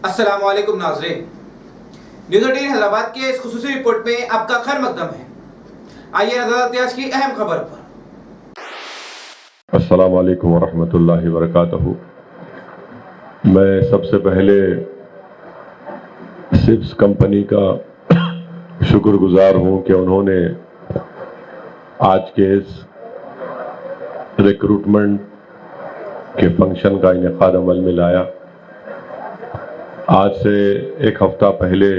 السلام علیکم ناظرین، نیوز 18 حیدرآباد کے اس خصوصی رپورٹ میں آپ کا خیر مقدم ہے۔ آئیے نظر آتے ہیں آج کی اہم خبر پر۔ السلام علیکم ورحمۃ اللہ وبرکاتہ۔ میں سب سے پہلے سپس کمپنی کا شکر گزار ہوں کہ انہوں نے آج کے اس ریکروٹمنٹ کے فنکشن کا انعقاد عمل میں لایا۔ آج سے ایک ہفتہ پہلے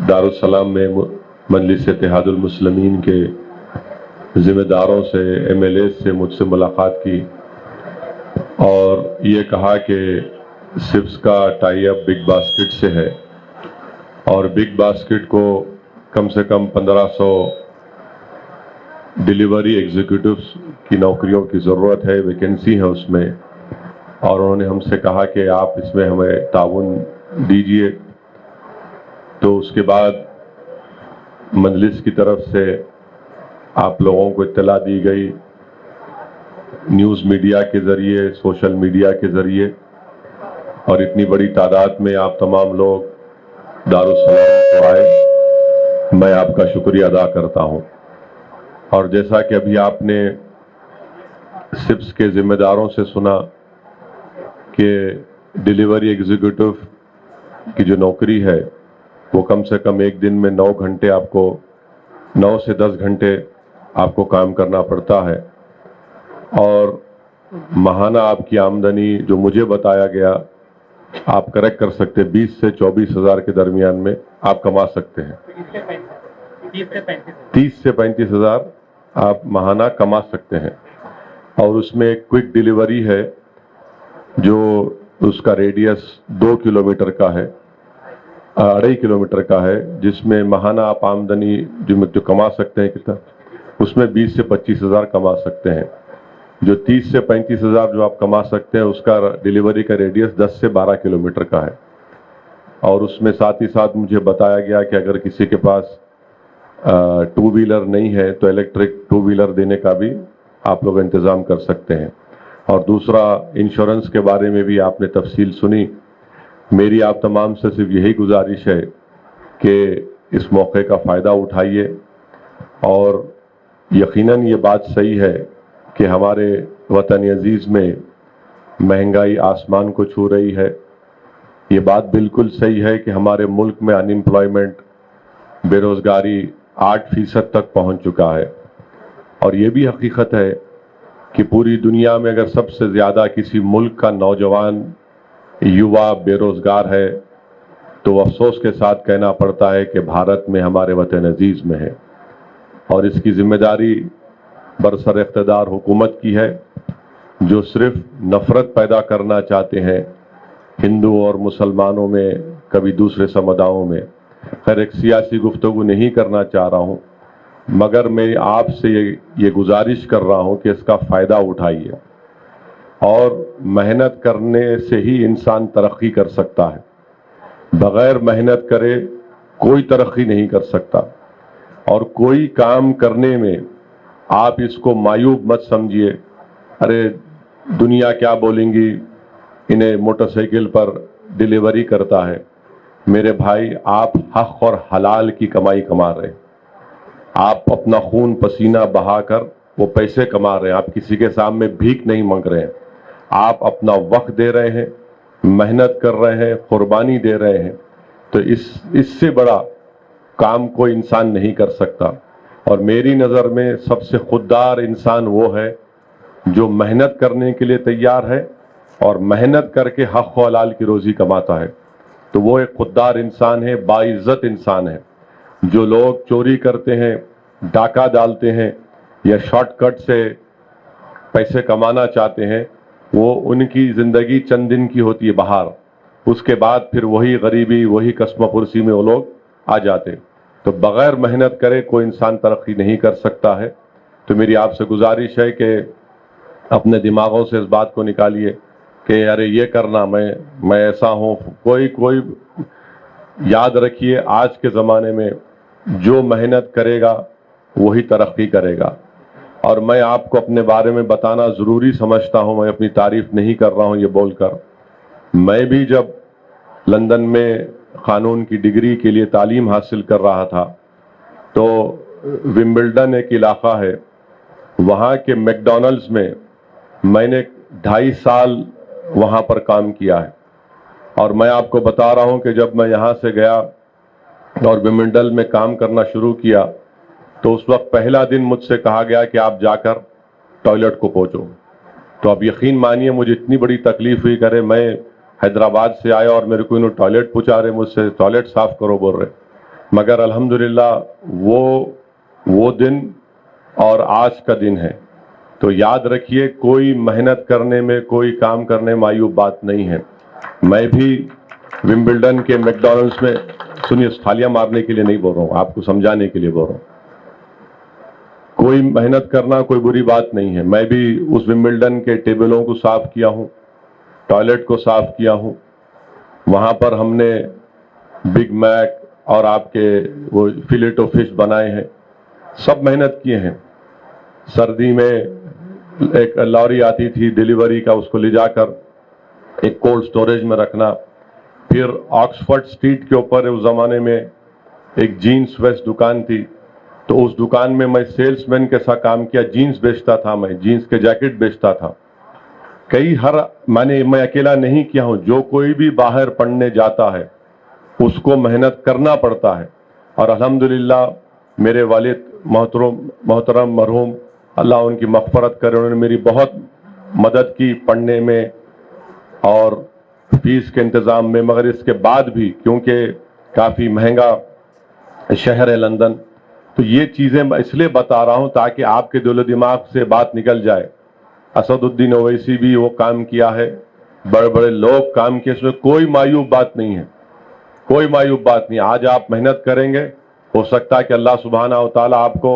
دارالسلام میں مجلس اتحاد المسلمین کے ذمہ داروں سے MLA سے مجھ سے ملاقات کی اور یہ کہا کہ سپس کا ٹائی اپ بگ باسکٹ سے ہے اور بگ باسکٹ کو کم سے کم 1500 ڈیلیوری ایگزیکٹوز کی نوکریوں کی ضرورت ہے، ویکنسی ہے اس میں، اور انہوں نے ہم سے کہا کہ آپ اس میں ہمیں تعاون دیجئے۔ تو اس کے بعد مجلس کی طرف سے آپ لوگوں کو اطلاع دی گئی، نیوز میڈیا کے ذریعے، سوشل میڈیا کے ذریعے، اور اتنی بڑی تعداد میں آپ تمام لوگ دارالسلام کو آئے، میں آپ کا شکریہ ادا کرتا ہوں۔ اور جیسا کہ ابھی آپ نے سپس کے ذمہ داروں سے سنا کہ ڈیلیوری ایگزیکٹو کی جو نوکری ہے وہ کم سے کم ایک دن میں 9 گھنٹے آپ کو 9 سے 10 گھنٹے آپ کو کام کرنا پڑتا ہے، اور ماہانہ آپ کی آمدنی جو مجھے بتایا گیا آپ کریکٹ کر سکتے 20 سے 24 ہزار کے درمیان میں آپ کما سکتے ہیں۔ 30 سے 35 ہزار آپ ماہانہ کما سکتے ہیں، اور اس میں ایک کوئک ڈیلیوری ہے جو اس کا ریڈیس 2 کلومیٹر کا ہے، 2.5 کلومیٹر کا ہے، جس میں ماہانہ آپ آمدنی جو کما سکتے ہیں کتنا، اس میں 20 سے 25 ہزار کما سکتے ہیں۔ جو 30 سے 35 ہزار جو آپ کما سکتے ہیں اس کا ڈیلیوری کا ریڈیس 10 سے 12 کلومیٹر کا ہے، اور اس میں ساتھ ہی ساتھ مجھے بتایا گیا کہ اگر کسی کے پاس 2 ویلر نہیں ہے تو الیکٹرک 2 ویلر دینے کا بھی آپ لوگ انتظام کر سکتے ہیں۔ اور دوسرا انشورنس کے بارے میں بھی آپ نے تفصیل سنی۔ میری آپ تمام سے صرف یہی گزارش ہے کہ اس موقع کا فائدہ اٹھائیے، اور یقیناً یہ بات صحیح ہے کہ ہمارے وطن عزیز میں مہنگائی آسمان کو چھو رہی ہے۔ یہ بات بالکل صحیح ہے کہ ہمارے ملک میں ان ایمپلائمنٹ، بے روزگاری 8% تک پہنچ چکا ہے، اور یہ بھی حقیقت ہے کہ پوری دنیا میں اگر سب سے زیادہ کسی ملک کا نوجوان یووا بے روزگار ہے تو افسوس کے ساتھ کہنا پڑتا ہے کہ بھارت میں ہمارے وطن عزیز میں ہے، اور اس کی ذمہ داری برسر اقتدار حکومت کی ہے جو صرف نفرت پیدا کرنا چاہتے ہیں ہندو اور مسلمانوں میں، کبھی دوسرے سمداؤں میں۔ خیر، ایک سیاسی گفتگو نہیں کرنا چاہ رہا ہوں، مگر میں آپ سے یہ گزارش کر رہا ہوں کہ اس کا فائدہ اٹھائیے، اور محنت کرنے سے ہی انسان ترقی کر سکتا ہے۔ بغیر محنت کرے کوئی ترقی نہیں کر سکتا، اور کوئی کام کرنے میں آپ اس کو معیوب مت سمجھیے، ارے دنیا کیا بولیں گی، انہیں موٹر سائیکل پر ڈیلیوری کرتا ہے۔ میرے بھائی، آپ حق اور حلال کی کمائی کما رہے ہیں، آپ اپنا خون پسینہ بہا کر وہ پیسے کما رہے ہیں، آپ کسی کے سامنے بھیک نہیں مانگ رہے ہیں، آپ اپنا وقت دے رہے ہیں، محنت کر رہے ہیں، قربانی دے رہے ہیں، تو اس سے بڑا کام کوئی انسان نہیں کر سکتا۔ اور میری نظر میں سب سے خوددار انسان وہ ہے جو محنت کرنے کے لیے تیار ہے اور محنت کر کے حق و حلال کی روزی کماتا ہے، تو وہ ایک خوددار انسان ہے، باعزت انسان ہے۔ جو لوگ چوری کرتے ہیں، ڈاکہ ڈالتے ہیں یا شارٹ کٹ سے پیسے کمانا چاہتے ہیں، وہ ان کی زندگی چند دن کی ہوتی ہے باہر، اس کے بعد پھر وہی غریبی، وہی کسمہ پرسی میں وہ لوگ آ جاتے۔ تو بغیر محنت کرے کوئی انسان ترقی نہیں کر سکتا ہے۔ تو میری آپ سے گزارش ہے کہ اپنے دماغوں سے اس بات کو نکالیے کہ ارے یہ کرنا، میں ایسا ہوں، کوئی یاد رکھیے، آج کے زمانے میں جو محنت کرے گا وہی ترقی کرے گا۔ اور میں آپ کو اپنے بارے میں بتانا ضروری سمجھتا ہوں، میں اپنی تعریف نہیں کر رہا ہوں یہ بول کر، میں بھی جب لندن میں قانون کی ڈگری کے لیے تعلیم حاصل کر رہا تھا تو ومبلڈن ایک علاقہ ہے، وہاں کے میک ڈونلڈز میں نے 2.5 سال وہاں پر کام کیا ہے. اور میں آپ کو بتا رہا ہوں کہ جب میں یہاں سے گیا اور ومبلڈن میں کام کرنا شروع کیا تو اس وقت پہلا دن مجھ سے کہا گیا کہ آپ جا کر ٹوائلٹ کو پہنچو. تو اب یقین مانیے مجھے اتنی بڑی تکلیف ہوئی، کرے میں حیدرآباد سے آیا اور میرے کو انہوں ٹوائلٹ پہنچا رہے، مجھ سے ٹوائلٹ صاف کرو بول رہے. مگر الحمدللہ وہ دن اور آج کا دن ہے. تو یاد رکھیے کوئی محنت کرنے میں، کوئی کام کرنے میں معیوب بات نہیں ہے. میں بھی ومبلڈن کے میک ڈونلڈز میں، سنیے تھالیاں مارنے کے لیے نہیں بول رہا ہوں، آپ کو سمجھانے کے لیے بول رہا ہوں. کوئی محنت کرنا کوئی بری بات نہیں ہے. میں بھی اس ومبلڈن کے ٹیبلوں کو صاف کیا ہوں، ٹوائلٹ کو صاف کیا ہوں. وہاں پر ہم نے بگ میک اور آپ کے وہ فلیٹو فش بنائے ہیں، سب محنت کیے ہیں. سردی میں ایک لاری آتی تھی ڈیلیوری کا، اس کو لے جا کر ایک کولڈ سٹوریج میں رکھنا. پھر آکسفورڈ اسٹریٹ کے اوپر اس زمانے میں ایک جینس ویسٹ دکان تھی، تو اس دکان میں میں سیلس مین کے ساتھ کام کیا. جینس بیچتا تھا، میں جینس کے جیکٹ بیچتا تھا. میں اکیلا نہیں کیا ہوں، جو کوئی بھی باہر پڑھنے جاتا ہے اس کو محنت کرنا پڑتا ہے. اور الحمدللہ میرے والد محترم مرحوم، اللہ ان کی مغفرت کرے، انہوں نے میری بہت مدد کی پڑھنے میں اور فیس کے انتظام میں. مگر اس کے بعد بھی کیونکہ کافی مہنگا شہر ہے لندن، تو یہ چیزیں میں اس لیے بتا رہا ہوں تاکہ آپ کے دل و دماغ سے بات نکل جائے. اسد الدین اویسی بھی وہ کام کیا ہے، بڑے بڑے لوگ کام کیے، اس میں کوئی معیوب بات نہیں ہے، کوئی معیوب بات نہیں. آج آپ محنت کریں گے، ہو سکتا ہے کہ اللہ سبحانہ و تعالیٰ آپ کو،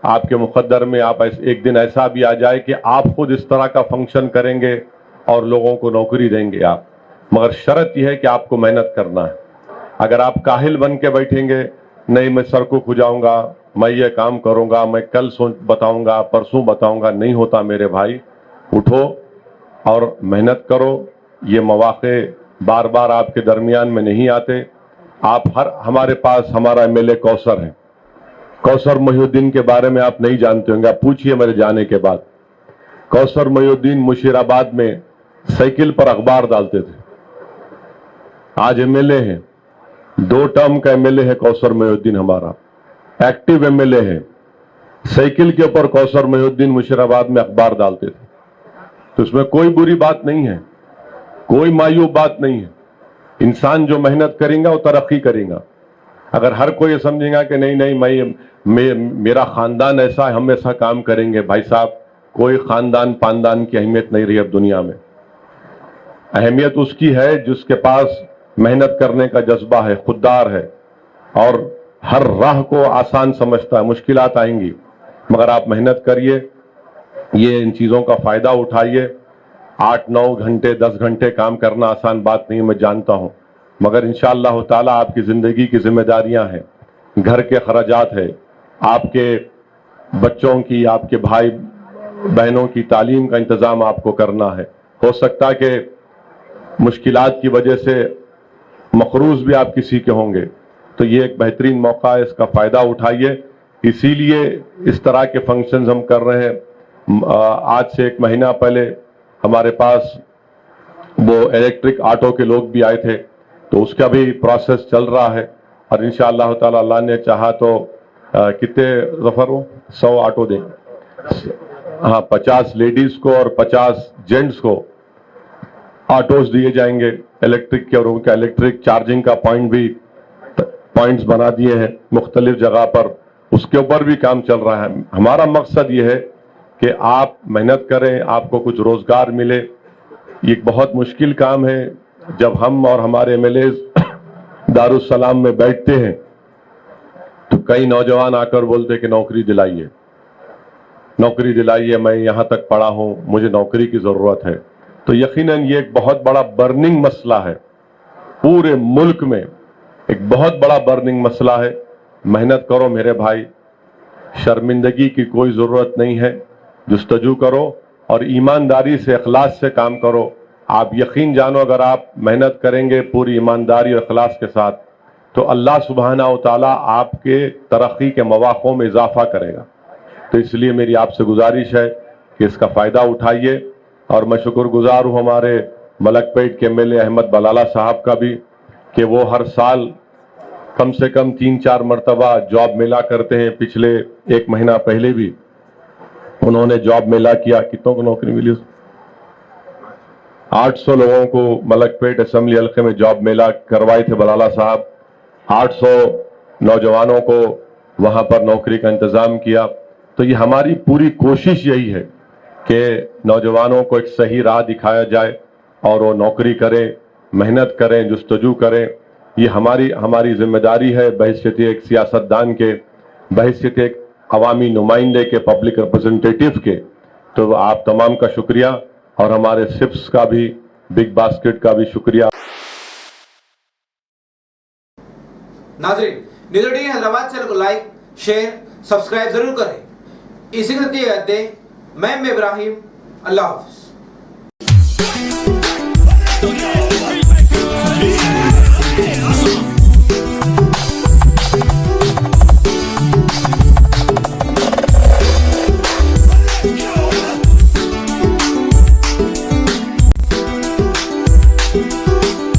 آپ کے مقدر میں آپ ایک دن ایسا بھی آ جائے کہ آپ خود اس طرح کا فنکشن کریں گے اور لوگوں کو نوکری دیں گے آپ. مگر شرط یہ ہے کہ آپ کو محنت کرنا ہے. اگر آپ کاہل بن کے بیٹھیں گے، نہیں میں سر کو کھجاؤں گا، میں یہ کام کروں گا، میں کل بتاؤں گا، پرسوں بتاؤں گا، نہیں ہوتا میرے بھائی. اٹھو اور محنت کرو. یہ مواقع بار بار آپ کے درمیان میں نہیں آتے. ہمارے پاس ہمارا ایم ایل اے کوثر ہے. کوثر محی الدین کے بارے میں آپ نہیں جانتے ہوں گے، آپ پوچھئے میرے جانے کے بعد. کوثر محی الدین مشیر آباد میں سائیکل پر اخبار ڈالتے تھے. آج ایم ایل اے ہیں، 2 ٹرم کا ایم ایل اے ہے کوثر محی الدین، ہمارا ایکٹیو ایم ایل اے ہے. سائیکل کے اوپر کوثر محی الدین مشیر آباد میں اخبار ڈالتے تھے. تو اس میں کوئی بری بات نہیں ہے، کوئی معیوب بات نہیں ہے. انسان جو محنت کرے گا وہ ترقی کرے گا. اگر ہر کوئی یہ سمجھے گا کہ نہیں میرا خاندان ایسا ہے، ہم ایسا کام کریں گے، بھائی صاحب کوئی خاندان پاندان کی اہمیت نہیں رہی اب دنیا میں. اہمیت اس کی ہے جس کے پاس محنت کرنے کا جذبہ ہے، خوددار ہے اور ہر راہ کو آسان سمجھتا ہے. مشکلات آئیں گی مگر آپ محنت کریے، یہ ان چیزوں کا فائدہ اٹھائیے. 8-9 گھنٹے 10 گھنٹے کام کرنا آسان بات نہیں، میں جانتا ہوں، مگر انشاءاللہ تعالیٰ آپ کی زندگی کی ذمہ داریاں ہیں، گھر کے خراجات ہے، آپ کے بچوں کی، آپ کے بھائی بہنوں کی تعلیم کا انتظام آپ کو کرنا ہے. ہو سکتا ہے کہ مشکلات کی وجہ سے مقروض بھی آپ کسی کے ہوں گے، تو یہ ایک بہترین موقع ہے، اس کا فائدہ اٹھائیے. اسی لیے اس طرح کے فنکشنز ہم کر رہے ہیں. آج سے 1 مہینہ پہلے ہمارے پاس وہ الیکٹرک آٹو کے لوگ بھی آئے تھے، تو اس کا بھی پروسیس چل رہا ہے. اور انشاءاللہ تعالی اللہ نے چاہا تو کتنے ظفر ہو 100 آٹو دیں، ہاں 50 لیڈیز کو اور 50 جینٹس کو آٹوز دیے جائیں گے الیکٹرک کے. اور ان کا الیکٹرک چارجنگ کا پوائنٹس بنا دیے ہیں مختلف جگہ پر، اس کے اوپر بھی کام چل رہا ہے. ہمارا مقصد یہ ہے کہ آپ محنت کریں، آپ کو کچھ روزگار ملے. یہ ایک بہت مشکل کام ہے. جب ہم اور ہمارے ایم ایل ایز دارالسلام میں بیٹھتے ہیں تو کئی نوجوان آ کر بولتے کہ نوکری دلائیے، نوکری دلائیے، میں یہاں تک پڑھا ہوں، مجھے نوکری کی ضرورت ہے. تو یقیناً یہ ایک بہت بڑا برننگ مسئلہ ہے، پورے ملک میں ایک بہت بڑا برننگ مسئلہ ہے. محنت کرو میرے بھائی، شرمندگی کی کوئی ضرورت نہیں ہے. جستجو کرو اور ایمانداری سے، اخلاص سے کام کرو. آپ یقین جانو اگر آپ محنت کریں گے پوری ایمانداری اور اخلاص کے ساتھ تو اللہ سبحانہ و تعالیٰ آپ کے ترقی کے مواقع میں اضافہ کرے گا. تو اس لیے میری آپ سے گزارش ہے کہ اس کا فائدہ اٹھائیے. اور میں شکر گزار ہوں ہمارے ملک پیٹ کے MLA احمد بلالہ صاحب کا بھی کہ وہ ہر سال کم سے کم 3-4 مرتبہ جاب میلہ کرتے ہیں. پچھلے 1 مہینہ پہلے بھی انہوں نے جاب میلہ کیا. کتنوں کو نوکری ملی؟ 800 لوگوں کو ملک پیٹ اسمبلی حلقے میں جاب میلہ کروائے تھے بلالہ صاحب. 800 نوجوانوں کو وہاں پر نوکری کا انتظام کیا. تو یہ ہماری پوری کوشش یہی ہے کہ نوجوانوں کو ایک صحیح راہ دکھایا جائے اور وہ نوکری کریں, محنت کریں, جستجو کریں. یہ ہماری ذمہ داری ہے بحیثیت ایک سیاستدان کے, بحیثیت ایک عوامی نمائندے کے, پبلک ریپرزنٹیٹیو کے. تو آپ تمام کا شکریہ اور ہمارے سپس کا بھی, بگ باسکٹ کا بھی شکریہ. ناظرین, نیوز 18 حیدرآباد چینل کو لائک, شیئر, سبسکرائب ضرور کریں. اسی کے ساتھ یہ کہتے ہیں میں ابراہیم. اللہ حافظ.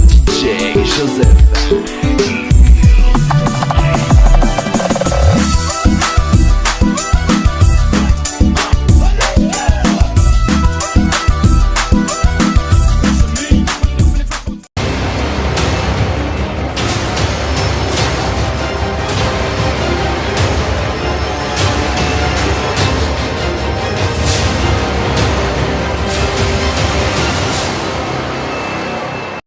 DJ Joseph.